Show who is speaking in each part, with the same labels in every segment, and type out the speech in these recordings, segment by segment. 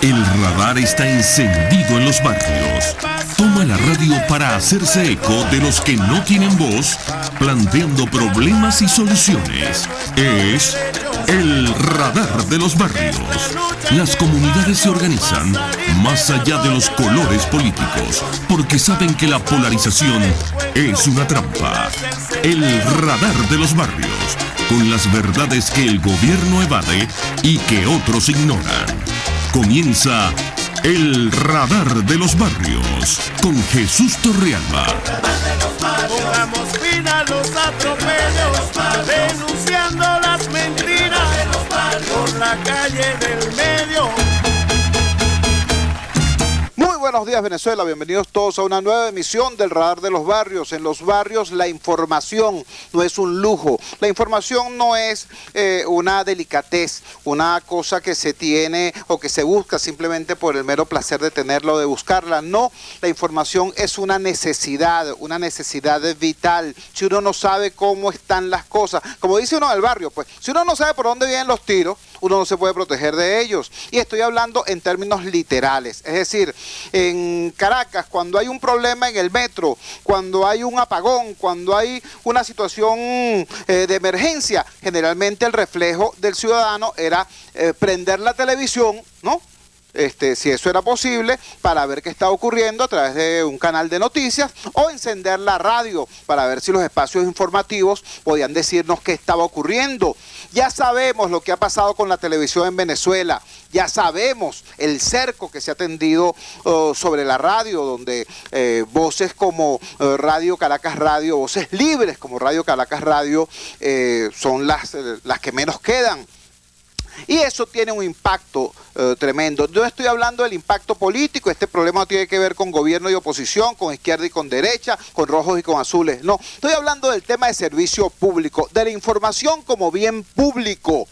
Speaker 1: El radar está encendido en los barrios. Toma la radio para hacerse eco de los que no tienen voz, planteando problemas y soluciones. Es el radar de los barrios. Las comunidades se organizan más allá de los colores políticos, porque saben que la polarización es una trampa. El radar de los barrios, con las verdades que el gobierno evade y que otros ignoran. Comienza el radar de los barrios con Jesús Torrealba.
Speaker 2: Pongamos fin a los atropellos, denunciando las mentiras por la calle del medio.
Speaker 3: Muy buenos días, Venezuela, bienvenidos todos a una nueva emisión del Radar de los Barrios. En los barrios la información no es un lujo, la información no es una delicatez, una cosa que se tiene o que se busca simplemente por el mero placer de tenerla o de buscarla. No, la información es una necesidad vital. Si uno no sabe cómo están las cosas, como dice uno del barrio, pues si uno no sabe por dónde vienen los tiros, uno no se puede proteger de ellos. Y estoy hablando en términos literales, es decir, en Caracas, cuando hay un problema en el metro, cuando hay un apagón, cuando hay una situación de emergencia, generalmente el reflejo del ciudadano era prender la televisión, ¿no? Si eso era posible, para ver qué está ocurriendo a través de un canal de noticias, o encender la radio para ver si los espacios informativos podían decirnos qué estaba ocurriendo. Ya sabemos lo que ha pasado con la televisión en Venezuela, ya sabemos el cerco que se ha tendido sobre la radio, donde voces como Radio Caracas Radio, voces libres como Radio Caracas Radio son las que menos quedan. Y eso tiene un impacto tremendo. Yo estoy hablando del impacto político. Este problema no tiene que ver con gobierno y oposición, con izquierda y con derecha, con rojos y con azules. No, estoy hablando del tema de servicio público, de la información como bien público,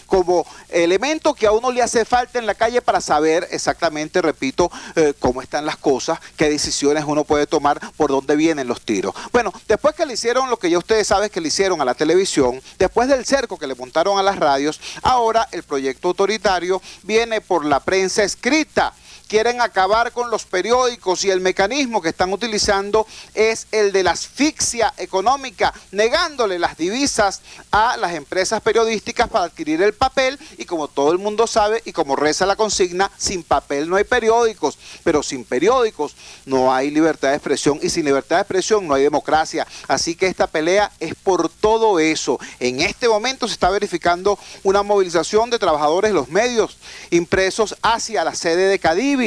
Speaker 3: como elemento que a uno le hace falta en la calle para saber exactamente, repito, cómo están las cosas, qué decisiones uno puede tomar, por dónde vienen los tiros. Bueno, después que le hicieron lo que ya ustedes saben que le hicieron a la televisión, después del cerco que le montaron a las radios, ahora el proyecto autoritario viene por la prensa escrita. Quieren acabar con los periódicos y el mecanismo que están utilizando es el de la asfixia económica, negándole las divisas a las empresas periodísticas para adquirir el papel, y como todo el mundo sabe y como reza la consigna, sin papel no hay periódicos, pero sin periódicos no hay libertad de expresión, y sin libertad de expresión no hay democracia. Así que esta pelea es por todo eso. En este momento se está verificando una movilización de trabajadores de los medios impresos hacia la sede de Cadivi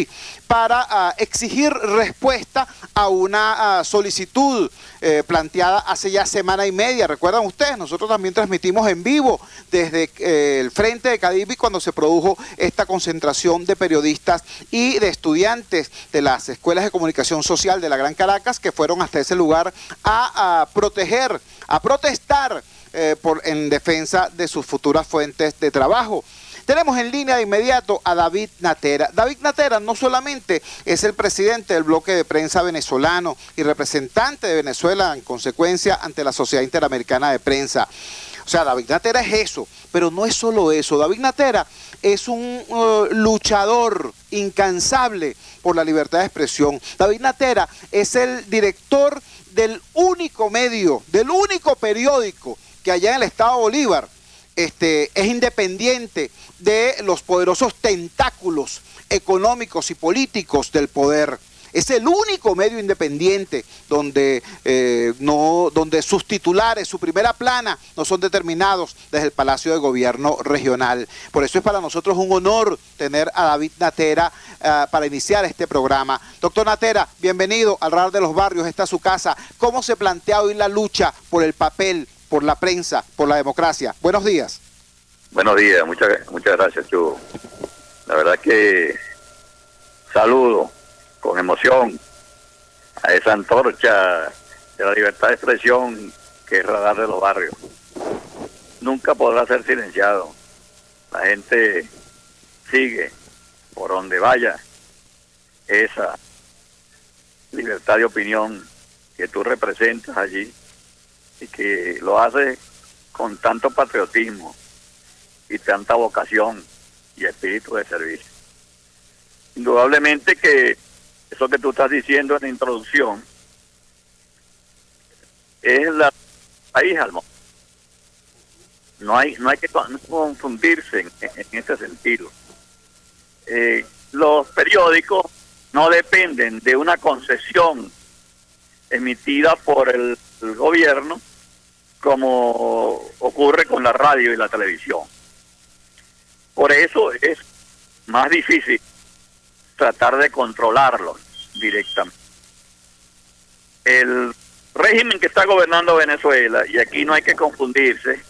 Speaker 3: para exigir respuesta a una solicitud planteada hace ya semana y media. Recuerdan ustedes, nosotros también transmitimos en vivo desde el frente de Cadivi cuando se produjo esta concentración de periodistas y de estudiantes de las escuelas de comunicación social de la Gran Caracas, que fueron hasta ese lugar a proteger, a protestar en defensa de sus futuras fuentes de trabajo. Tenemos en línea de inmediato a David Natera. David Natera no solamente es el presidente del bloque de prensa venezolano y representante de Venezuela en consecuencia ante la Sociedad Interamericana de Prensa. O sea, David Natera es eso, pero no es solo eso. David Natera es un luchador incansable por la libertad de expresión. David Natera es el director del único medio, del único periódico que allá en el estado Bolívar es independiente de los poderosos tentáculos económicos y políticos del poder. Es el único medio independiente donde sus titulares, su primera plana, no son determinados desde el Palacio de Gobierno Regional. Por eso es para nosotros un honor tener a David Natera para iniciar este programa. Doctor Natera, bienvenido al Radar de los Barrios, esta es su casa. ¿Cómo se plantea hoy la lucha por el papel, por la prensa, por la democracia? Buenos días.
Speaker 4: Buenos días, muchas gracias, Chugo. La verdad que saludo con emoción a esa antorcha de la libertad de expresión que es Radar de los Barrios. Nunca podrá ser silenciado. La gente sigue por donde vaya esa libertad de opinión que tú representas allí y que lo hace con tanto patriotismo y tanta vocación y espíritu de servicio. indudablemente que eso que tú estás diciendo en la introducción es la país al momento. No hay que confundirse en ese sentido. Los periódicos no dependen de una concesión emitida por el gobierno como ocurre con la radio y la televisión. Por eso es más difícil tratar de controlarlos directamente. El régimen que está gobernando Venezuela, y aquí no hay que confundirse,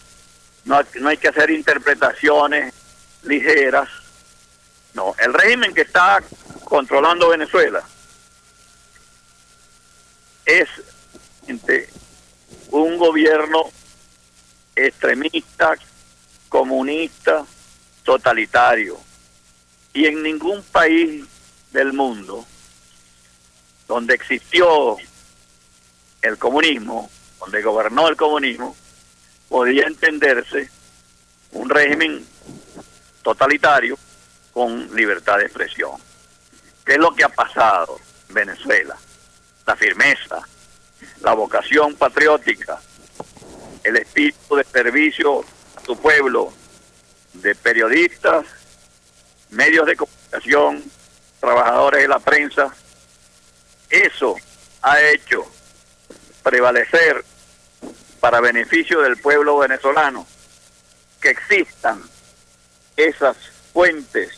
Speaker 4: no hay que hacer interpretaciones ligeras. No, el régimen que está controlando Venezuela es un gobierno extremista, comunista, totalitario. Y en ningún país del mundo donde existió el comunismo, donde gobernó el comunismo, podía entenderse un régimen totalitario con libertad de expresión. ¿Qué es lo que ha pasado en Venezuela? La firmeza, la vocación patriótica, el espíritu de servicio a tu pueblo, de periodistas, medios de comunicación, trabajadores de la prensa. Eso ha hecho prevalecer, para beneficio del pueblo venezolano, que existan esas fuentes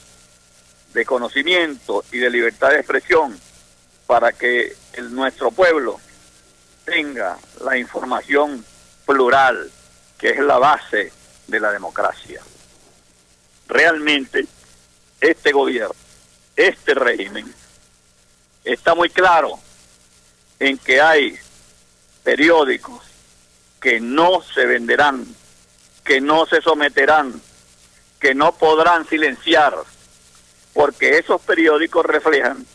Speaker 4: de conocimiento y de libertad de expresión para que nuestro pueblo tenga la información plural, que es la base de la democracia. Realmente este gobierno, este régimen, está muy claro en que hay periódicos que no se venderán, que no se someterán, que no podrán silenciar, porque esos periódicos reflejan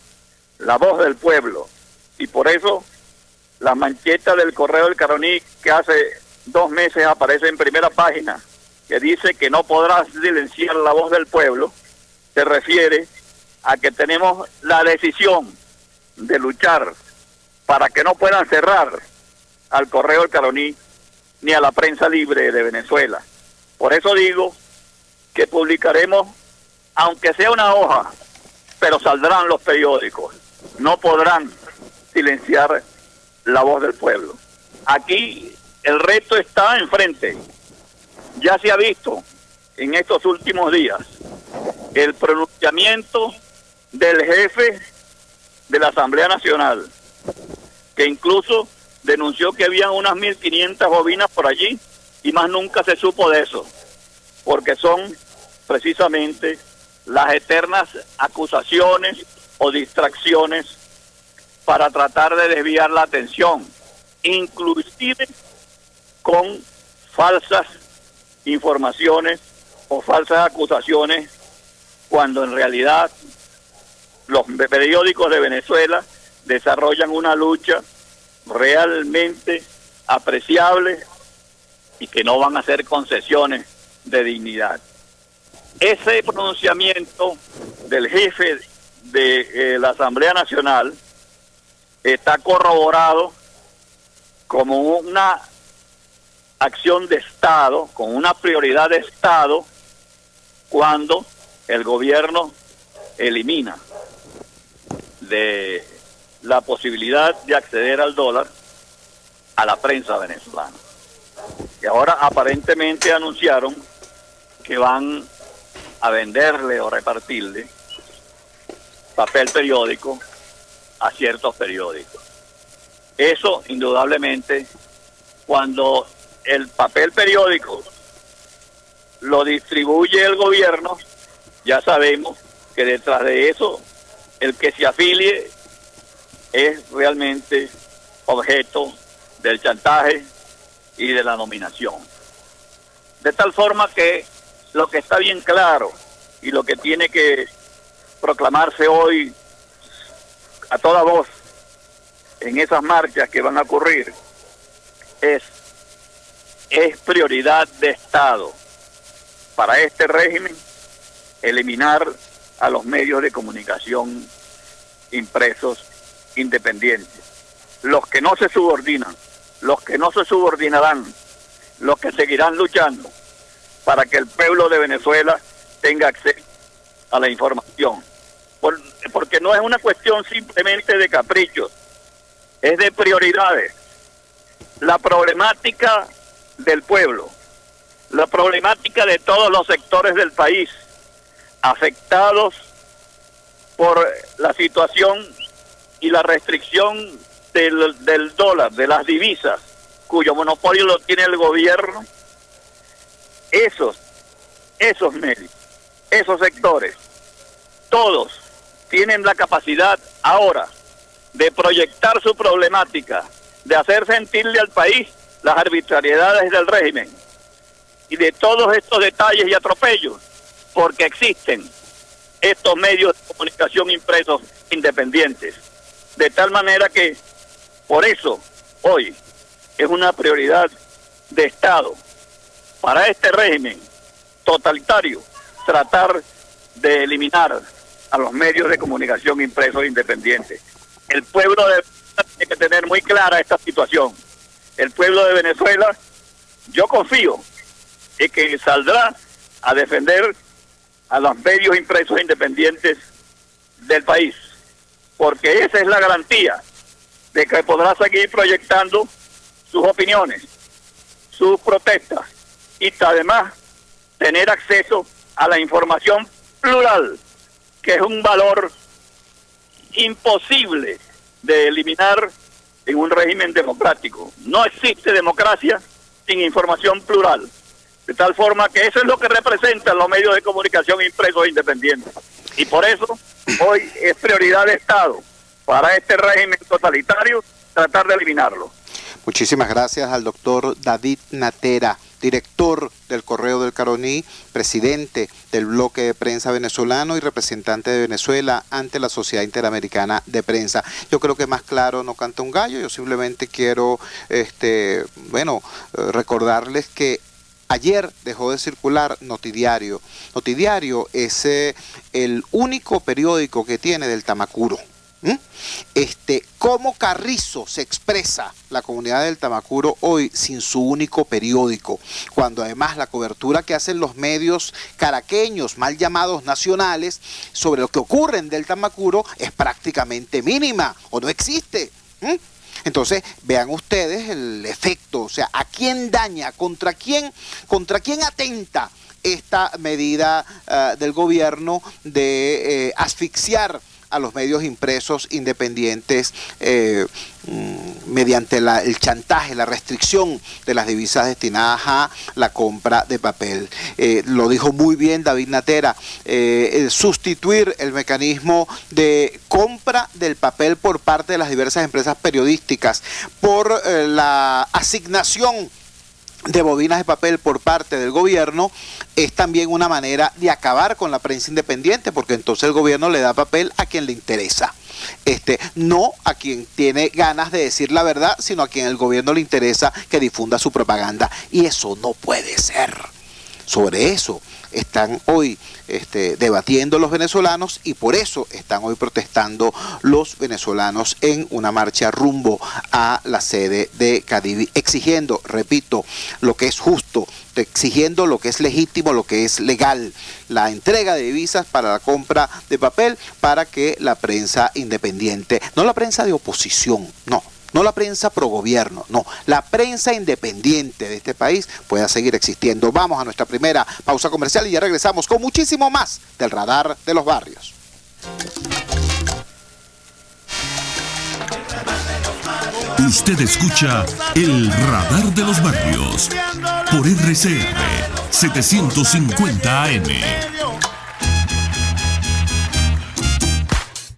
Speaker 4: la voz del pueblo. Y por eso la mancheta del Correo del Caroní, que hace 2 meses aparece en primera página, que dice que no podrá silenciar la voz del pueblo, se refiere a que tenemos la decisión de luchar para que no puedan cerrar al Correo del Caroní ni a la prensa libre de Venezuela. Por eso digo que publicaremos, aunque sea una hoja, pero saldrán los periódicos. No podrán silenciar la voz del pueblo. Aquí el reto está enfrente. Ya se ha visto en estos últimos días el pronunciamiento del jefe de la Asamblea Nacional, que incluso denunció que habían unas 1.500 bobinas por allí y más nunca se supo de eso, porque son precisamente las eternas acusaciones o distracciones para tratar de desviar la atención, inclusive con falsas informaciones o falsas acusaciones, cuando en realidad los periódicos de Venezuela desarrollan una lucha realmente apreciable y que no van a hacer concesiones de dignidad. Ese pronunciamiento del jefe de la Asamblea Nacional está corroborado como una acción de Estado, con una prioridad de Estado, cuando el gobierno elimina de la posibilidad de acceder al dólar a la prensa venezolana. Y ahora aparentemente anunciaron que van a venderle o repartirle papel periódico a ciertos periódicos. Eso indudablemente, cuando el papel periódico lo distribuye el gobierno, ya sabemos que detrás de eso el que se afilie es realmente objeto del chantaje y de la nominación. De tal forma que lo que está bien claro y lo que tiene que proclamarse hoy a toda voz en esas marchas que van a ocurrir es prioridad de Estado para este régimen eliminar a los medios de comunicación impresos independientes. Los que no se subordinan, los que no se subordinarán, los que seguirán luchando para que el pueblo de Venezuela tenga acceso a la información. Porque no es una cuestión simplemente de caprichos, es de prioridades. La problemática del pueblo, la problemática de todos los sectores del país afectados por la situación y la restricción del dólar, de las divisas, cuyo monopolio lo tiene el gobierno. Esos medios, esos sectores, todos tienen la capacidad ahora de proyectar su problemática, de hacer sentirle al país las arbitrariedades del régimen y de todos estos detalles y atropellos, porque existen estos medios de comunicación impresos independientes. De tal manera que, por eso, hoy es una prioridad de Estado para este régimen totalitario tratar de eliminar a los medios de comunicación impresos independientes. El pueblo de Venezuela tiene que tener muy clara esta situación. El pueblo de Venezuela, yo confío en que saldrá a defender a los medios impresos independientes del país, porque esa es la garantía de que podrá seguir proyectando sus opiniones, sus protestas y además tener acceso a la información plural, que es un valor imposible de eliminar en un régimen democrático. No existe democracia sin información plural. De tal forma que eso es lo que representan los medios de comunicación impresos independientes. Y por eso hoy es prioridad de Estado para este régimen totalitario tratar de eliminarlo.
Speaker 3: Muchísimas gracias al doctor David Natera, director del Correo del Caroní, presidente del bloque de prensa venezolano y representante de Venezuela ante la Sociedad Interamericana de Prensa. Yo creo que más claro no canta un gallo. Yo simplemente quiero recordarles que ayer dejó de circular Notidiario. Notidiario es el único periódico que tiene del Tamacuro. Cómo Carrizo se expresa la comunidad del Tamacuro hoy sin su único periódico, cuando además la cobertura que hacen los medios caraqueños, mal llamados nacionales, sobre lo que ocurre en del Tamacuro es prácticamente mínima o no existe. Entonces, vean ustedes el efecto, o sea, ¿a quién daña? ¿Contra quién atenta esta medida del gobierno de asfixiar a los medios impresos independientes mediante el chantaje, la restricción de las divisas destinadas a la compra de papel? Lo dijo muy bien David Natera, sustituir el mecanismo de compra del papel por parte de las diversas empresas periodísticas por la asignación de bobinas de papel por parte del gobierno es también una manera de acabar con la prensa independiente, porque entonces el gobierno le da papel a quien le interesa, no a quien tiene ganas de decir la verdad, sino a quien el gobierno le interesa que difunda su propaganda, y eso no puede ser. Sobre eso están hoy debatiendo los venezolanos y por eso están hoy protestando los venezolanos en una marcha rumbo a la sede de Cadivi, exigiendo, repito, lo que es justo, exigiendo lo que es legítimo, lo que es legal, la entrega de divisas para la compra de papel para que la prensa independiente, no la prensa de oposición, no la prensa pro gobierno, no, la prensa independiente de este país pueda seguir existiendo. Vamos a nuestra primera pausa comercial y ya regresamos con muchísimo más del Radar de los Barrios.
Speaker 1: Usted escucha el Radar de los Barrios por RCR 750 AM.